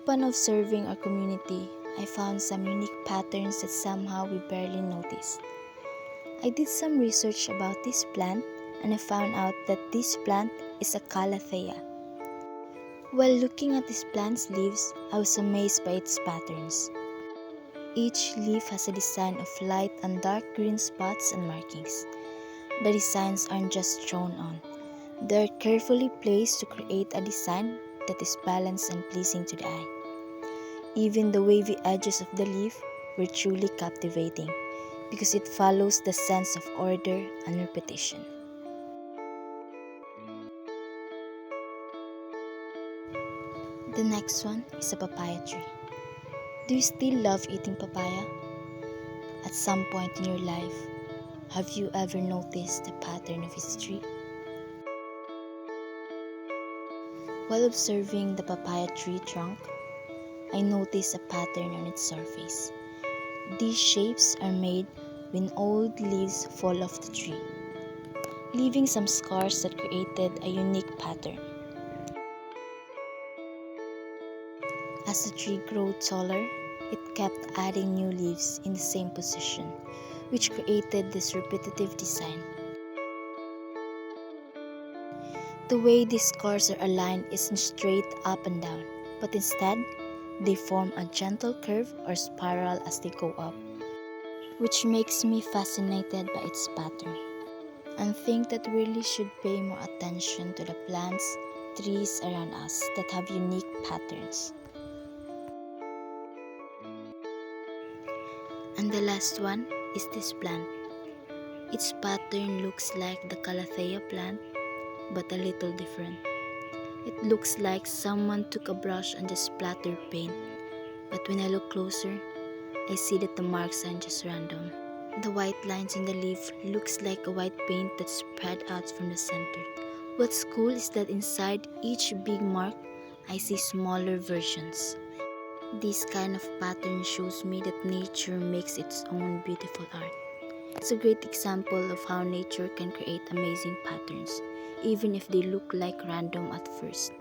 Upon observing our community, I found some unique patterns that somehow we barely notice. I did some research about this plant and I found out that this plant is a calathea. While looking at this plant's leaves, I was amazed by its patterns. Each leaf has a design of light and dark green spots and markings. The designs aren't just drawn on. They are carefully placed to create a design that is balanced and pleasing to the eye. Even the wavy edges of the leaf were truly captivating because it follows the sense of order and repetition. The next one is a papaya tree. Do you still love eating papaya? At some point in your life, have you ever noticed the pattern of its tree? While observing the papaya tree trunk, I noticed a pattern on its surface. These shapes are made when old leaves fall off the tree, leaving some scars that created a unique pattern. As the tree grew taller, it kept adding new leaves in the same position, which created this repetitive design. The way these scars are aligned isn't straight up and down, but instead, they form a gentle curve or spiral as they go up, which makes me fascinated by its pattern and think that we really should pay more attention to the plants, trees around us that have unique patterns. And the last one is this plant. Its pattern looks like the calathea plant, but a little different. It looks like someone took a brush and just splattered paint, but when I look closer, I see that the marks aren't just random. The white lines in the leaf looks like a white paint that spread out from the center. What's cool is that inside each big mark, I see smaller versions. This kind of pattern shows me that nature makes its own beautiful art. It's a great example of how nature can create amazing patterns, even if they look like random at first.